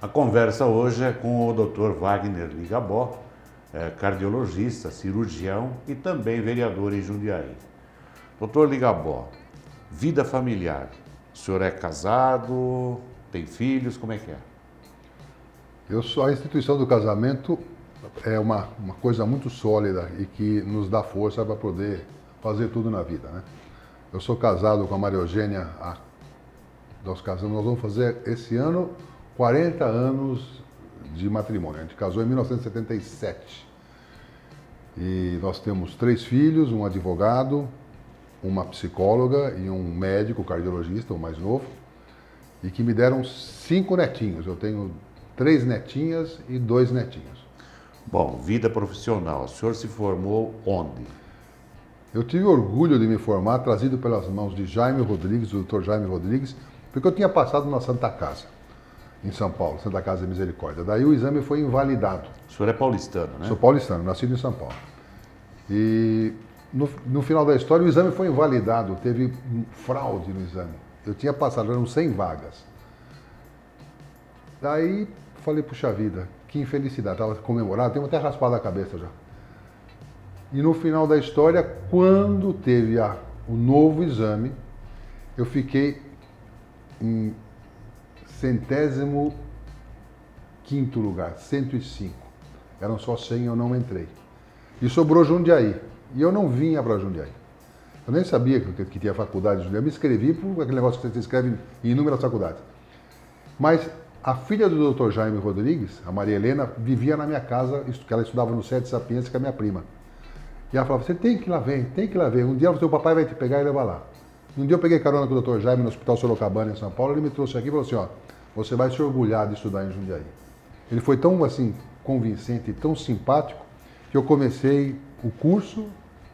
A conversa hoje é com o Dr. Wagner Ligabó, cardiologista, cirurgião e também vereador em Jundiaí. Dr. Ligabó, vida familiar. O senhor é casado, tem filhos, como é que é? A instituição do casamento é uma coisa muito sólida e que nos dá força para poder fazer tudo na vida, né? Eu sou casado com a Maria Eugênia, nós vamos fazer esse ano 40 anos de matrimônio. A gente casou em 1977. E nós temos 3 filhos, um advogado, uma psicóloga e um médico cardiologista, o mais novo, e que me deram 5 netinhos. Eu tenho 3 netinhas e 2 netinhos. Bom, vida profissional. O senhor se formou onde? Eu tive orgulho de me formar, trazido pelas mãos de Jaime Rodrigues, do Dr. Jaime Rodrigues, porque eu tinha passado na Santa Casa, em São Paulo, Santa Casa de Misericórdia. Daí o exame foi invalidado. O senhor é paulistano, né? Sou paulistano, nascido em São Paulo. E no final da história o exame foi invalidado, teve fraude no exame. Eu tinha passado, eram 100 vagas. Daí falei, puxa vida, que infelicidade, estava comemorado, tenho até raspado a cabeça já. E no final da história, quando teve o novo exame, eu fiquei em 105º lugar, 105. Eram só 100 e eu não entrei. E sobrou Jundiaí. E eu não vinha para Jundiaí. Eu nem sabia que tinha faculdade de Jundiaí. Eu me inscrevi por aquele negócio que você se inscreve em inúmeras faculdades. Mas a filha do Dr. Jaime Rodrigues, a Maria Helena, vivia na minha casa, que ela estudava no Sete Sapiência, que é a minha prima. E ela falava, você tem que ir lá ver, tem que ir lá ver. Um dia o seu papai vai te pegar e levar lá. Um dia eu peguei carona com o Dr. Jaime no Hospital Sorocabana, em São Paulo, ele me trouxe aqui e falou assim, ó, você vai se orgulhar de estudar em Jundiaí. Ele foi tão, assim, convincente e tão simpático que eu comecei o curso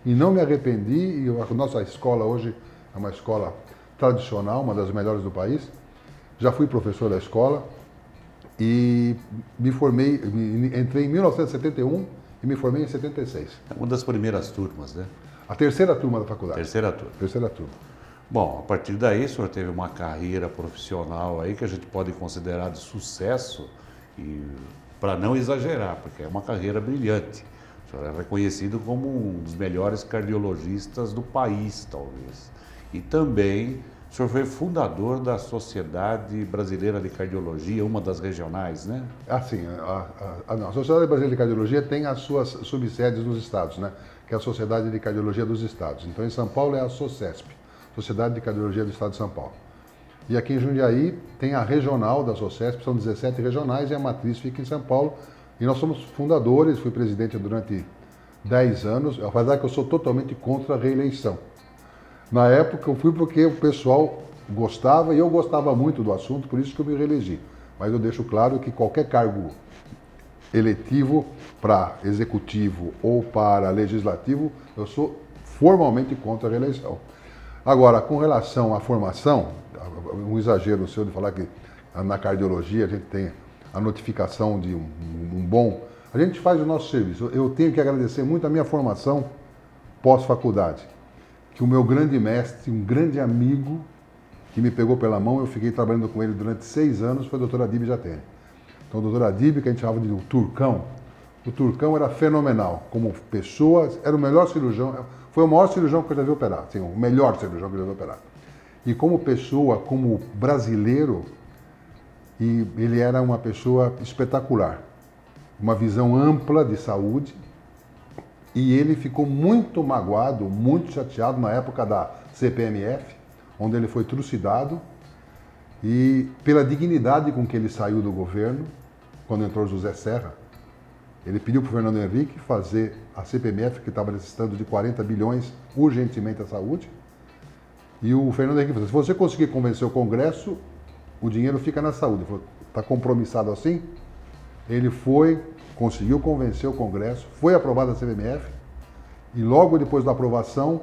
e não me arrependi. E a nossa escola hoje é uma escola tradicional, uma das melhores do país. Já fui professor da escola e me formei, entrei em 1971 e me formei em 76. Uma das primeiras turmas, né? A terceira turma da faculdade. Terceira turma. Terceira turma. Bom, a partir daí o senhor teve uma carreira profissional aí que a gente pode considerar de sucesso, e para não exagerar, porque é uma carreira brilhante. O senhor é reconhecido como um dos melhores cardiologistas do país, talvez. E também o senhor foi fundador da Sociedade Brasileira de Cardiologia, uma das regionais, né? Assim, a Sociedade Brasileira de Cardiologia tem as suas subsedes nos estados, né? Que é a Sociedade de Cardiologia dos Estados. Então, em São Paulo é a SOCESP, Sociedade de Cardiologia do Estado de São Paulo. E aqui em Jundiaí tem a regional da SOCESP, são 17 regionais e a matriz fica em São Paulo. E nós somos fundadores, fui presidente durante 10 anos, apesar que eu sou totalmente contra a reeleição. Na época eu fui porque o pessoal gostava e eu gostava muito do assunto, por isso que eu me reelegi. Mas eu deixo claro que qualquer cargo eletivo para executivo ou para legislativo, eu sou formalmente contra a reeleição. Agora, com relação à formação, um exagero seu de falar que na cardiologia a gente tem a notificação de um bom... A gente faz o nosso serviço. Eu tenho que agradecer muito a minha formação pós-faculdade, que o meu grande mestre, um grande amigo que me pegou pela mão, eu fiquei trabalhando com ele durante 6 anos, foi o Dr. Adib Jatene. Então o Dr. Adib, que a gente chamava de Turcão, o Turcão era fenomenal, como pessoa, era o melhor cirurgião, foi o maior cirurgião que eu já vi operar, assim, o melhor cirurgião que eu já vi operar. E como pessoa, como brasileiro, e ele era uma pessoa espetacular, uma visão ampla de saúde, e ele ficou muito magoado, muito chateado na época da CPMF, onde ele foi trucidado, e pela dignidade com que ele saiu do governo, quando entrou José Serra, ele pediu para o Fernando Henrique fazer a CPMF, que estava necessitando de 40 bilhões urgentemente à saúde, e o Fernando Henrique falou, se você conseguir convencer o Congresso, o dinheiro fica na saúde. Ele falou, está compromissado assim? Ele foi, conseguiu convencer o Congresso, foi aprovada a CPMF, e logo depois da aprovação,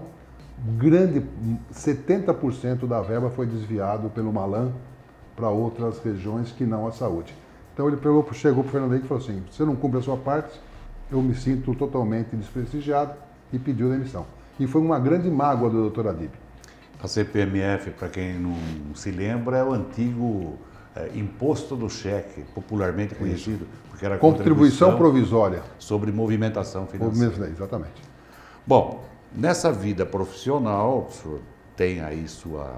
70% da verba foi desviado pelo Malan para outras regiões que não a saúde. Então ele chegou para o Fernando Henrique e falou assim, você não cumpre a sua parte, eu me sinto totalmente desprestigiado, e pediu demissão. E foi uma grande mágoa do Dr. Adib. A CPMF, para quem não se lembra, é o antigo imposto do cheque, popularmente conhecido, porque era Contribuição provisória. sobre movimentação financeira. Exatamente. Bom, nessa vida profissional, o senhor tem aí sua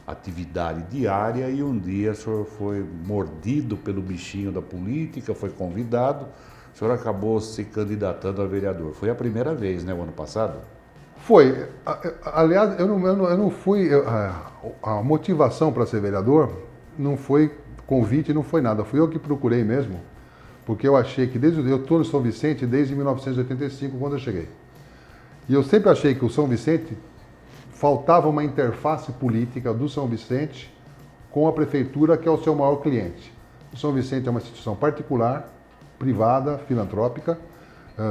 atividade diária e um dia o senhor foi mordido pelo bichinho da política, foi convidado, o senhor acabou se candidatando a vereador. Foi a primeira vez, né, o ano passado? Foi. Aliás, eu não fui. A motivação para ser vereador não foi convite, não foi nada. Fui eu que procurei mesmo, porque eu achei que eu estou no São Vicente desde 1985, quando eu cheguei. E eu sempre achei que o São Vicente faltava uma interface política do São Vicente com a prefeitura, que é o seu maior cliente. O São Vicente é uma instituição particular, privada, filantrópica,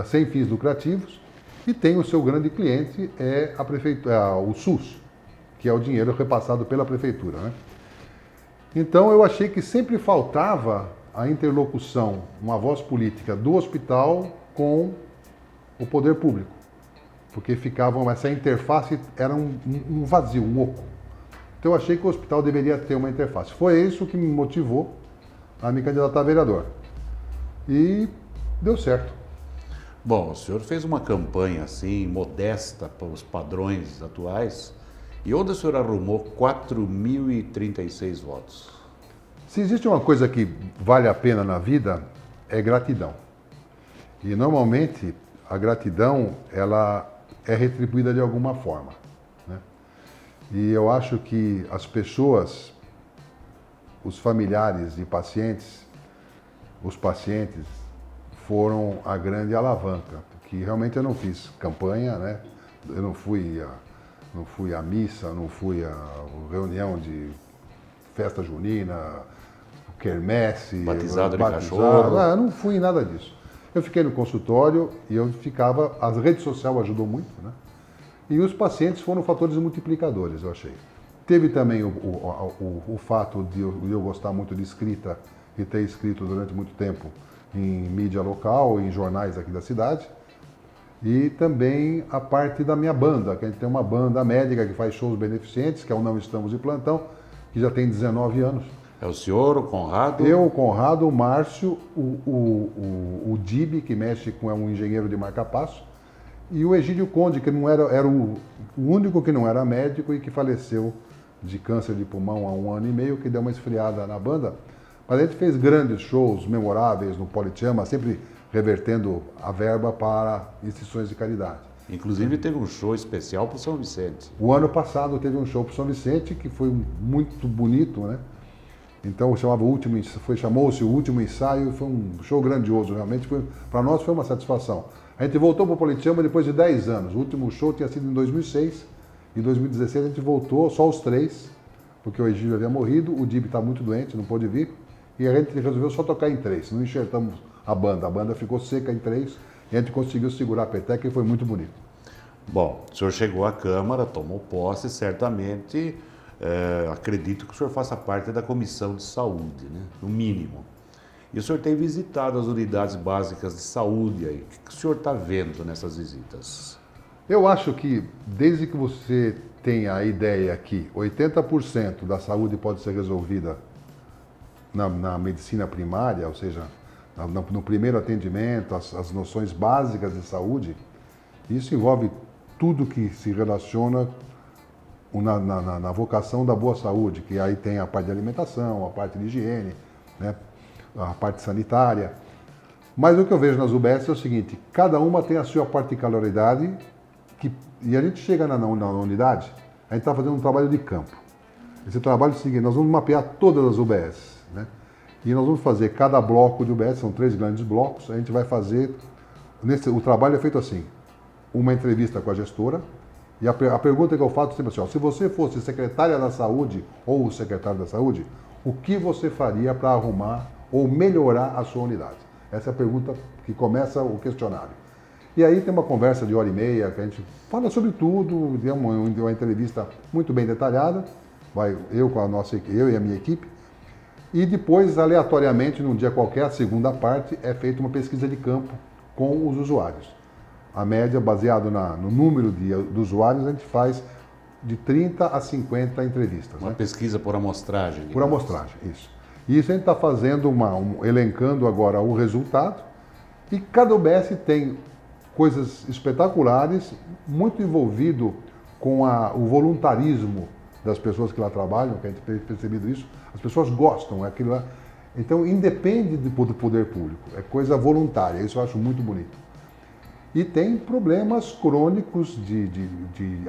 sem fins lucrativos, e tem o seu grande cliente, a prefeitura, o SUS, que é o dinheiro repassado pela prefeitura, né? Então eu achei que sempre faltava a interlocução, uma voz política do hospital com o poder público, porque essa interface era um vazio, um oco. Então eu achei que o hospital deveria ter uma interface. Foi isso que me motivou a me candidatar a vereador. E deu certo. Bom, o senhor fez uma campanha assim, modesta para os padrões atuais, e onde o senhor arrumou 4.036 votos? Se existe uma coisa que vale a pena na vida, é gratidão. E normalmente a gratidão, ela é retribuída de alguma forma, né? E eu acho que as pessoas, os familiares e pacientes, os pacientes foram a grande alavanca, porque realmente eu não fiz campanha, né? Eu não fui à missa, não fui à reunião de festa junina, quermesse, batizado de cachorro. Eu não fui em nada disso. Eu fiquei no consultório e eu ficava, as redes sociais ajudou muito, né? E os pacientes foram fatores multiplicadores, eu achei. Teve também o fato de eu gostar muito de escrita e ter escrito durante muito tempo em mídia local, em jornais aqui da cidade. E também a parte da minha banda, que a gente tem uma banda médica que faz shows beneficentes, que é o Não Estamos de Plantão, que já tem 19 anos. É o senhor, o Conrado? Eu, o Conrado, o Márcio, o Dibi, que mexe com um engenheiro de marca-passo, e o Egídio Conde, que não era o único que não era médico e que faleceu de câncer de pulmão há 1 ano e meio, que deu uma esfriada na banda. Mas a gente fez grandes shows memoráveis no Politeama, sempre revertendo a verba para instituições de caridade. Inclusive teve um show especial para o São Vicente. O ano passado teve um show para o São Vicente, que foi muito bonito, né? Então chamou-se o último ensaio, foi um show grandioso, realmente. Para nós foi uma satisfação. A gente voltou para o Politeama depois de 10 anos. O último show tinha sido em 2006. Em 2016 a gente voltou, só os 3, porque o Egídio havia morrido, o Dib está muito doente, não pôde vir. E a gente resolveu só tocar em 3, não enxertamos a banda ficou seca em 3 e a gente conseguiu segurar a peteca e foi muito bonito. Bom, o senhor chegou à Câmara, tomou posse, certamente, acredito que o senhor faça parte da Comissão de Saúde, né? No mínimo. E o senhor tem visitado as unidades básicas de saúde aí. O que o senhor está vendo nessas visitas? Eu acho que desde que você tenha a ideia que 80% da saúde pode ser resolvida na medicina primária, ou seja, no primeiro atendimento, as noções básicas de saúde, isso envolve tudo que se relaciona na vocação da boa saúde, que aí tem a parte de alimentação, a parte de higiene, né, a parte sanitária. Mas o que eu vejo nas UBS é o seguinte, cada uma tem a sua particularidade, e a gente chega na unidade, a gente está fazendo um trabalho de campo. Esse trabalho é o seguinte, nós vamos mapear todas as UBS, né? E nós vamos fazer cada bloco de UBS, são 3 grandes blocos, a gente vai fazer, o trabalho é feito assim, uma entrevista com a gestora, e a pergunta que eu faço é sempre assim, ó, se você fosse secretária da saúde ou o secretário da saúde, o que você faria para arrumar ou melhorar a sua unidade? Essa é a pergunta que começa o questionário. E aí tem uma conversa de 1h30, que a gente fala sobre tudo, tem uma entrevista muito bem detalhada, eu e a minha equipe, e depois, aleatoriamente, num dia qualquer, a segunda parte, é feita uma pesquisa de campo com os usuários. A média, baseado no número de usuários, a gente faz de 30 a 50 entrevistas. Uma né? pesquisa por amostragem. Por amostragem, isso. E isso a gente está fazendo, elencando agora o resultado, e cada UBS tem coisas espetaculares, muito envolvido com o voluntarismo das pessoas que lá trabalham, que a gente tem percebido isso. As pessoas gostam, é aquilo lá. Então, independe do poder público, é coisa voluntária, isso eu acho muito bonito. E tem problemas crônicos de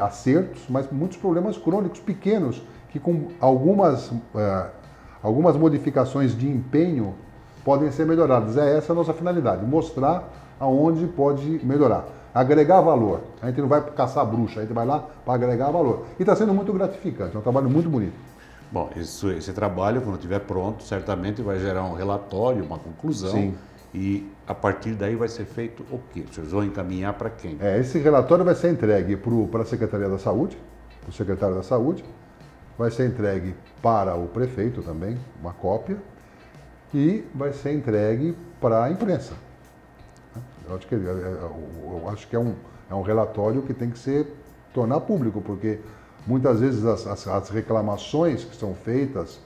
acertos, mas muitos problemas crônicos pequenos, que com algumas modificações de empenho podem ser melhoradas. É essa a nossa finalidade, mostrar aonde pode melhorar. Agregar valor. A gente não vai caçar bruxa, a gente vai lá para agregar valor. E está sendo muito gratificante, é um trabalho muito bonito. Bom, esse trabalho, quando estiver pronto, certamente vai gerar um relatório, uma conclusão. Sim. E a partir daí vai ser feito o quê? Vocês vão encaminhar para quem? Esse relatório vai ser entregue para a Secretaria da Saúde, para o secretário da Saúde, vai ser entregue para o prefeito também, uma cópia, e vai ser entregue para a imprensa. Eu acho que é um relatório que tem que ser tornar público, porque muitas vezes as reclamações que são feitas,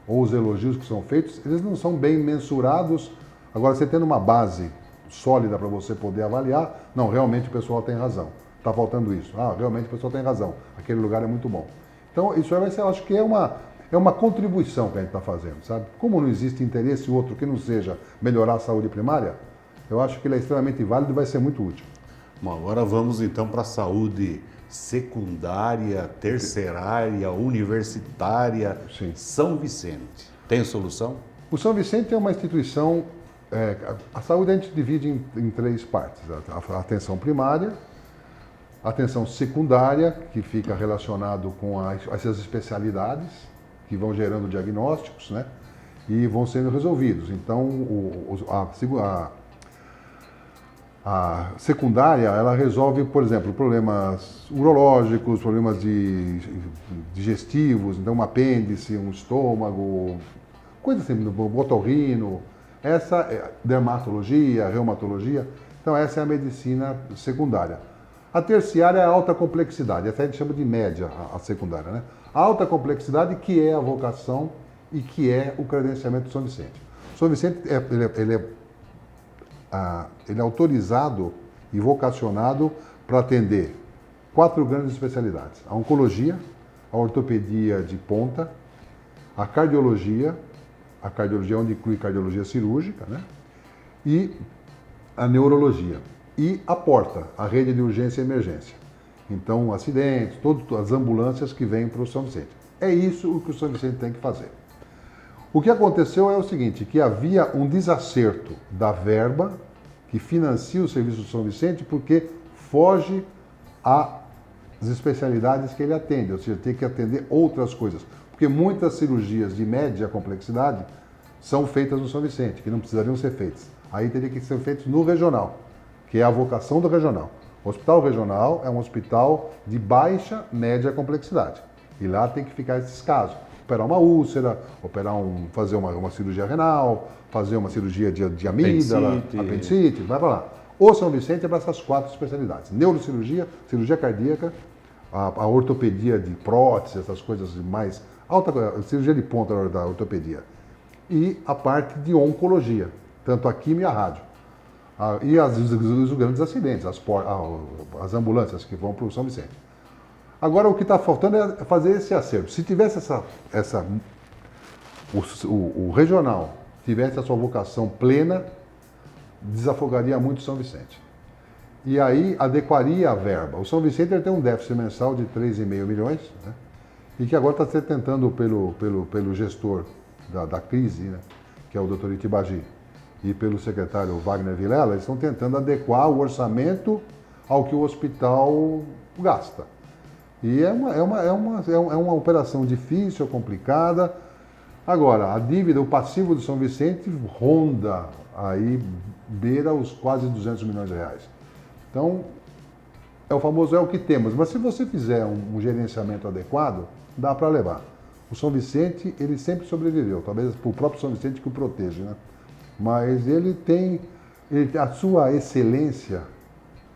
ou os elogios que são feitos, eles não são bem mensurados. Agora, você tendo uma base sólida para você poder avaliar, não, realmente o pessoal tem razão, está faltando isso. Ah, realmente o pessoal tem razão, aquele lugar é muito bom. Então, isso aí vai ser, eu acho que é uma contribuição que a gente está fazendo, sabe? Como não existe interesse outro que não seja melhorar a saúde primária, eu acho que ele é extremamente válido e vai ser muito útil. Bom, agora vamos então para a saúde secundária, terciária, universitária. Sim. São Vicente. Tem solução? O São Vicente é uma instituição, a saúde a gente divide em três partes. A atenção primária, a atenção secundária, que fica relacionado com essas especialidades, que vão gerando diagnósticos, né? E vão sendo resolvidos. Então, a secundária, ela resolve, por exemplo, problemas urológicos, problemas digestivos, então um apêndice, um estômago, coisa assim, otorrino, essa é dermatologia, reumatologia, então essa é a medicina secundária. A terciária é a alta complexidade, essa a gente chama de média, a secundária, né? A alta complexidade que é a vocação e que é o credenciamento do São Vicente. O São Vicente, ele é autorizado e vocacionado para atender 4 grandes especialidades. A oncologia, a ortopedia de ponta, a cardiologia onde inclui cardiologia cirúrgica, né? E a neurologia. E a porta, a rede de urgência e emergência. Então, acidentes, todas as ambulâncias que vêm para o São Vicente. É isso o que o São Vicente tem que fazer. O que aconteceu é o seguinte, que havia um desacerto da verba que financia o serviço do São Vicente porque foge às especialidades que ele atende, ou seja, tem que atender outras coisas. Porque muitas cirurgias de média complexidade são feitas no São Vicente, que não precisariam ser feitas. Aí teria que ser feitas no regional, que é a vocação do regional. O hospital regional é um hospital de baixa, média complexidade. E lá tem que ficar esses casos. Operar uma úlcera, fazer uma cirurgia renal, fazer uma cirurgia de amígdala, apendicite, vai para lá. O São Vicente é para essas 4 especialidades. Neurocirurgia, cirurgia cardíaca, a ortopedia de prótese, essas coisas mais alta, cirurgia de ponta da ortopedia. E a parte de oncologia, tanto a quimio e a rádio. E os grandes acidentes, as ambulâncias que vão para o São Vicente. Agora, o que está faltando é fazer esse acerto. Se tivesse o regional tivesse a sua vocação plena, desafogaria muito o São Vicente. E aí adequaria a verba. O São Vicente ele tem um déficit mensal de 3,5 milhões, né? E que agora está sendo tentando pelo gestor da crise, né? Que é o Dr. Itibagi, e pelo secretário Wagner Vilela, eles estão tentando adequar o orçamento ao que o hospital gasta. E é uma operação difícil, complicada. Agora, a dívida, o passivo do São Vicente ronda aí, beira os quase 200 milhões de reais. Então, é o que temos. Mas se você fizer um gerenciamento adequado, dá para levar. O São Vicente, ele sempre sobreviveu, talvez o próprio São Vicente que o proteja, né? Mas ele tem a sua excelência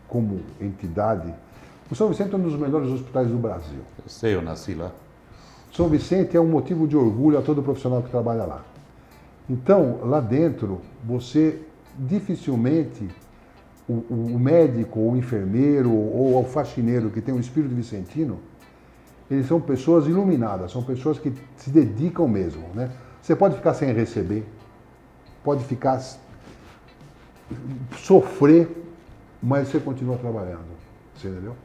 como entidade O São Vicente é um dos melhores hospitais do Brasil. Eu sei, eu nasci lá. São Vicente é um motivo de orgulho a todo profissional que trabalha lá. Então, lá dentro, você dificilmente, o médico, ou o enfermeiro, ou o faxineiro que tem um espírito vicentino, eles são pessoas iluminadas, são pessoas que se dedicam mesmo, né? Você pode ficar sem receber, pode ficar sofrer, mas você continua trabalhando, você entendeu?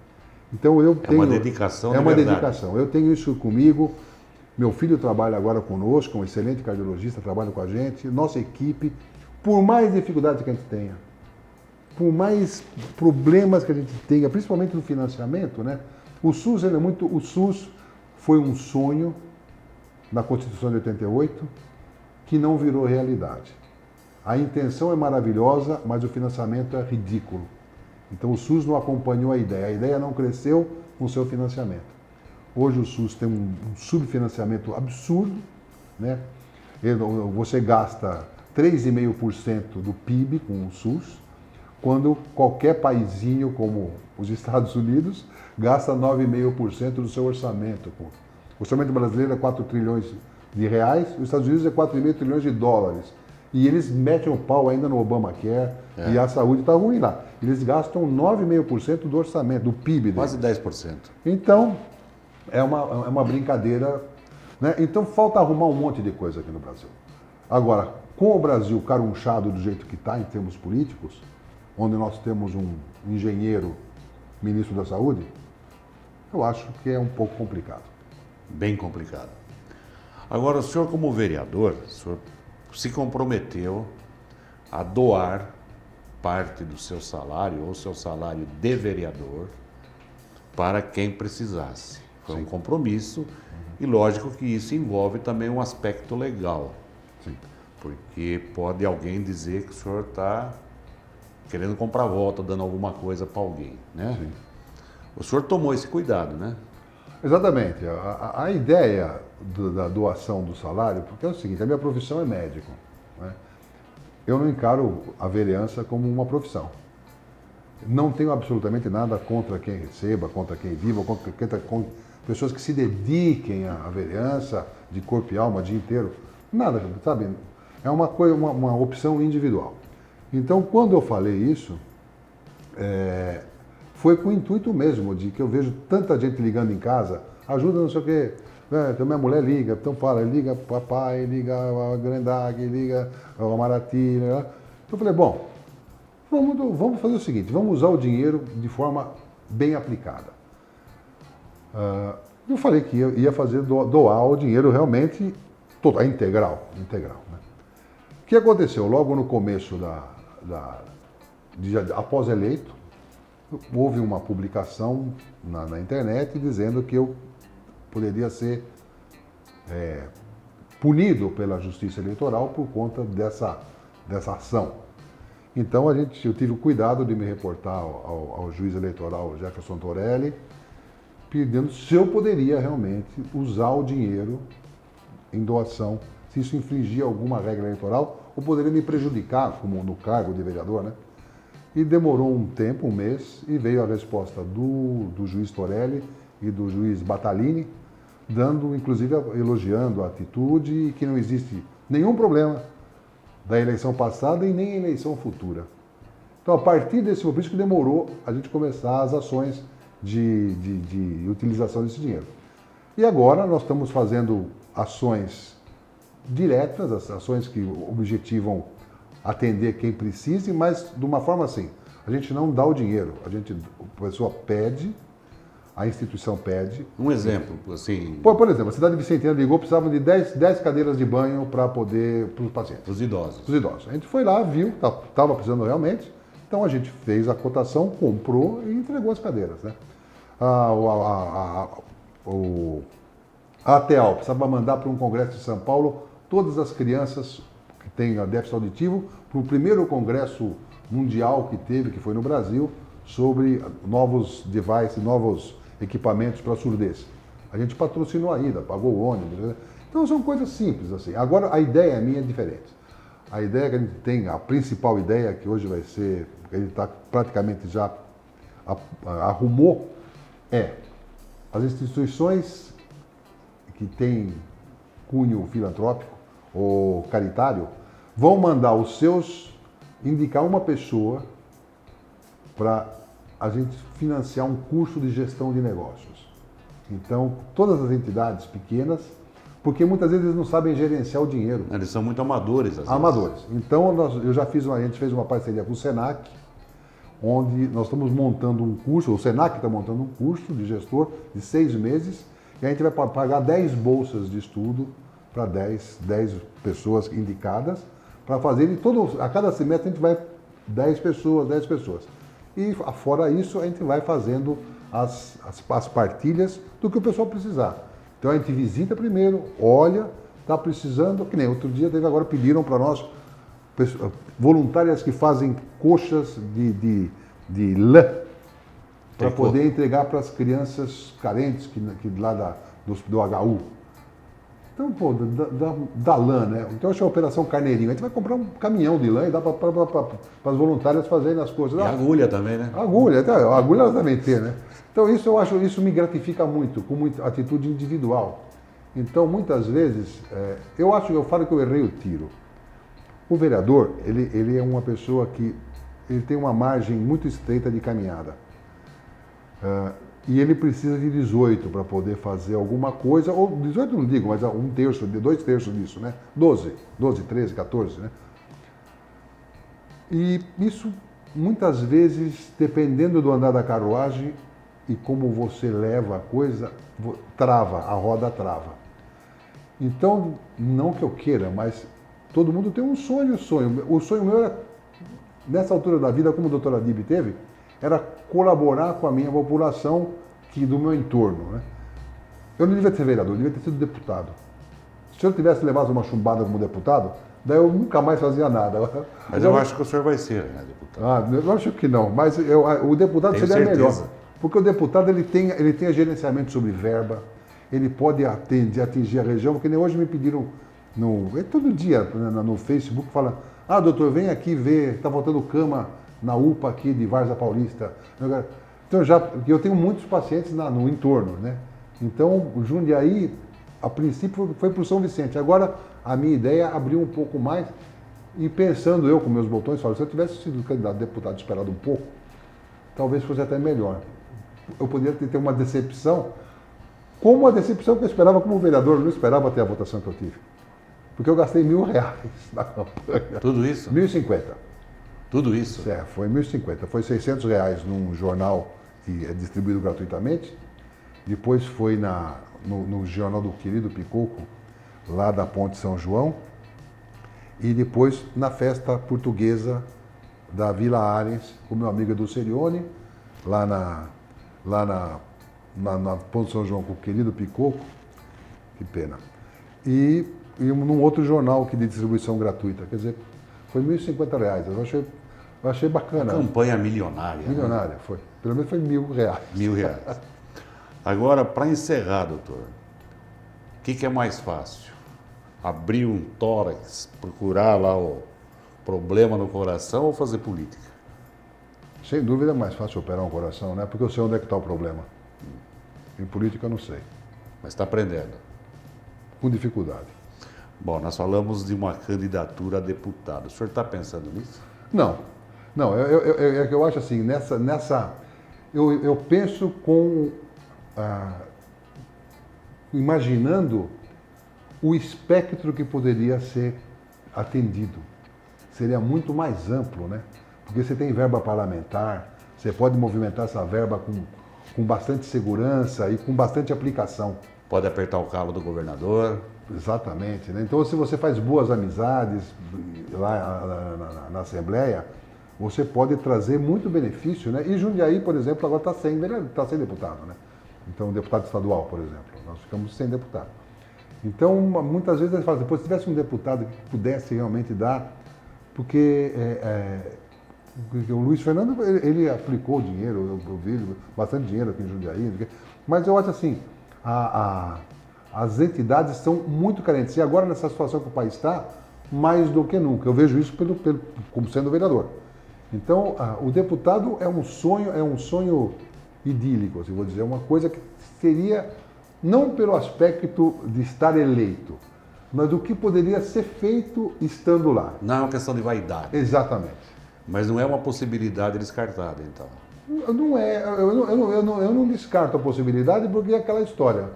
Então eu tenho... É uma dedicação, é uma verdade. dedicação. Eu tenho isso comigo. Meu filho trabalha agora conosco, um excelente cardiologista, trabalha com a gente, nossa equipe, por mais dificuldades que a gente tenha, por mais problemas que a gente tenha, principalmente no financiamento, né? O SUS, o SUS foi um sonho na Constituição de 88 que não virou realidade. A intenção é maravilhosa, mas o financiamento é ridículo. Então o SUS não acompanhou a ideia não cresceu com o seu financiamento. Hoje o SUS tem um subfinanciamento absurdo, né? Você gasta 3,5% do PIB com o SUS, quando qualquer paizinho como os Estados Unidos gasta 9,5% do seu orçamento. O orçamento brasileiro é 4 trilhões de reais, os Estados Unidos é 4,5 trilhões de dólares. E eles metem o pau ainda no Obamacare e a saúde está ruim lá. Eles gastam 9,5% do orçamento, do PIB deles. Quase 10%. Então, é uma brincadeira, né? Então falta arrumar um monte de coisa aqui no Brasil. Agora, com o Brasil carunchado do jeito que está em termos políticos, onde nós temos um engenheiro ministro da Saúde, eu acho que é um pouco complicado. Bem complicado. Agora, o senhor como vereador, o senhor se comprometeu a doar parte do seu salário ou seu salário de vereador para quem precisasse. Foi um compromisso e lógico que isso envolve também um aspecto legal. Sim. Porque pode alguém dizer que o senhor está querendo comprar voto, dando alguma coisa para alguém, né? Sim. O senhor tomou esse cuidado, né? Exatamente. A ideia da doação do salário, porque é o seguinte, a minha profissão é médico, né? Eu não encaro a vereança como uma profissão. Não tenho absolutamente nada contra quem receba, contra quem viva, contra pessoas que se dediquem à vereança de corpo e alma o dia inteiro. Nada, sabe? É uma coisa, uma opção individual. Então, quando eu falei isso, foi com o intuito mesmo de que eu vejo tanta gente ligando em casa, ajuda não sei o quê, então minha mulher liga, então fala, liga papai, liga a Grendag, liga a Marati, né? Então eu falei, bom, vamos fazer o seguinte, vamos usar o dinheiro de forma bem aplicada. Eu falei que ia fazer doar o dinheiro realmente todo, integral, né? O que aconteceu? Logo no começo após eleito, houve uma publicação na internet dizendo que eu poderia ser punido pela Justiça Eleitoral por conta dessa ação. Então eu tive o cuidado de me reportar ao juiz eleitoral Jefferson Torelli, pedindo se eu poderia realmente usar o dinheiro em doação, se isso infringia alguma regra eleitoral ou poderia me prejudicar como no cargo de vereador, né? E demorou um tempo, um mês, e veio a resposta do juiz Torelli e do juiz Batalini, inclusive elogiando a atitude e que não existe nenhum problema da eleição passada e nem eleição futura. Então, a partir desse momento, por isso que demorou a gente começar as ações de utilização desse dinheiro. E agora nós estamos fazendo ações diretas, as ações que objetivam atender quem precise, mas de uma forma assim, a gente não dá o dinheiro, a pessoa pede, a instituição pede. Um exemplo, assim... Por exemplo, a cidade de Vicentina ligou, precisava de 10 cadeiras de banho para os pacientes. Os idosos. Os idosos. A gente foi lá, viu, estava precisando realmente, então a gente fez a cotação, comprou e entregou as cadeiras, né? A ATEAL precisava mandar para um congresso de São Paulo todas as crianças que têm déficit auditivo para o primeiro congresso mundial que teve, que foi no Brasil, sobre novos devices, novos equipamentos para surdez. A gente patrocinou a ida, pagou o ônibus, né? Então são coisas simples assim. Agora a ideia minha é diferente. A ideia que a gente tem, a principal ideia que hoje vai ser, que a gente está praticamente já arrumou, As instituições que têm cunho filantrópico ou caritário vão mandar indicar uma pessoa para a gente financiar um curso de gestão de negócios. Então, todas as entidades pequenas, porque muitas vezes eles não sabem gerenciar o dinheiro. Eles são muito amadores, às Amadores. vezes. Então, a gente fez uma parceria com o Senac, onde nós estamos montando um curso, o Senac está montando um curso de gestor de 6 meses, e a gente vai pagar 10 bolsas de estudo para 10 pessoas indicadas, para fazer, a cada semestre a gente vai 10 pessoas. E fora isso, a gente vai fazendo as partilhas do que o pessoal precisar. Então a gente visita primeiro, olha, está precisando, que nem outro dia pediram para nós, voluntárias que fazem coxas de lã, para poder entregar para as crianças carentes lá do HU. Então, da lã, né? Então, essa é a Operação Carneirinho. A gente vai comprar um caminhão de lã e dá para as voluntárias fazerem as coisas. E agulha também, né? A agulha elas devem ter, né? Então, isso me gratifica muito, com muita atitude individual. Então, muitas vezes, eu falo que eu errei o tiro. O vereador, ele é uma pessoa que ele tem uma margem muito estreita de caminhada. E ele precisa de 18 para poder fazer alguma coisa, ou 18 não digo, mas 2/3 disso, né? 12, 13, 14, né? E isso, muitas vezes, dependendo do andar da carruagem e como você leva a coisa, a roda trava. Então, não que eu queira, mas todo mundo tem um sonho. O sonho meu era, nessa altura da vida, como o doutor Adib teve, era colaborar com a minha população do meu entorno, né? Eu não devia ser vereador, eu devia ter sido deputado. Se eu tivesse levado uma chumbada como deputado, daí eu nunca mais fazia nada. Mas eu acho que o senhor vai ser, né, deputado? Eu acho que não, mas o deputado Tenho seria certeza. melhor. Porque o deputado ele tem gerenciamento sobre verba, ele pode atingir a região, porque nem hoje me pediram, todo dia no Facebook, fala, doutor, vem aqui ver, está faltando cama na UPA aqui de Várzea Paulista. Então, eu tenho muitos pacientes no entorno, né? Então, o Jundiaí, a princípio, foi para o São Vicente. Agora, a minha ideia é abrir um pouco mais, e pensando eu com meus botões, se eu tivesse sido candidato a deputado esperado um pouco, talvez fosse até melhor. Eu poderia ter uma decepção, como a decepção que eu esperava como vereador, eu não esperava ter a votação que eu tive. Porque eu gastei R$1.000 na campanha. Tudo isso? 1.050. Tudo isso? Foi 1.050. Foi R$600 num jornal que é distribuído gratuitamente. Depois foi no jornal do querido Picoco, lá da Ponte São João. E depois na festa portuguesa da Vila Arens, com meu amigo Edu Serione, lá na Ponte São João, com o querido Picoco. Que pena. E num outro jornal que de distribuição gratuita. Quer dizer, foi R$1.050. Eu achei bacana. Uma campanha milionária. Milionária, foi. Pelo menos foi R$1.000. R$1.000. Agora, para encerrar, doutor, o que é mais fácil? Abrir um tórax, procurar lá o problema no coração ou fazer política? Sem dúvida é mais fácil operar um coração, né? Porque eu sei onde é que está o problema. Em política eu não sei. Mas está aprendendo. Com dificuldade. Bom, nós falamos de uma candidatura a deputado. O senhor está pensando nisso? Não. Eu acho assim, eu penso imaginando o espectro que poderia ser atendido. Seria muito mais amplo, né? Porque você tem verba parlamentar, você pode movimentar essa verba com bastante segurança e com bastante aplicação. Pode apertar o calo do governador. Exatamente, né? Então, se você faz boas amizades lá na Assembleia, você pode trazer muito benefício, né? E Jundiaí, por exemplo, agora está sem deputado, né? Então, deputado estadual, por exemplo, nós ficamos sem deputado. Então, muitas vezes eles falam, depois se tivesse um deputado que pudesse realmente dar, porque o Luiz Fernando, ele aplicou dinheiro, eu vi bastante dinheiro aqui em Jundiaí, mas eu acho assim, as entidades são muito carentes. E agora, nessa situação que o país está, mais do que nunca. Eu vejo isso como sendo vereador. Então, o deputado é um sonho idílico, assim, vou dizer, uma coisa que seria, não pelo aspecto de estar eleito, mas do que poderia ser feito estando lá. Não é uma questão de vaidade. Exatamente. Mas não é uma possibilidade descartada, então. Não é, eu não descarto a possibilidade porque é aquela história.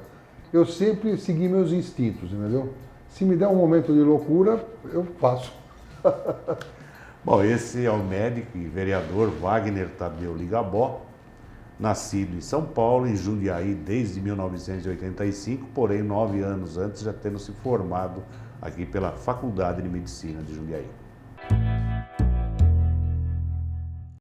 Eu sempre segui meus instintos, entendeu? Se me der um momento de loucura, eu faço. Bom, esse é o médico e vereador Wagner Tadeu Ligabó, nascido em São Paulo, em Jundiaí, desde 1985, porém 9 anos antes já tendo se formado aqui pela Faculdade de Medicina de Jundiaí.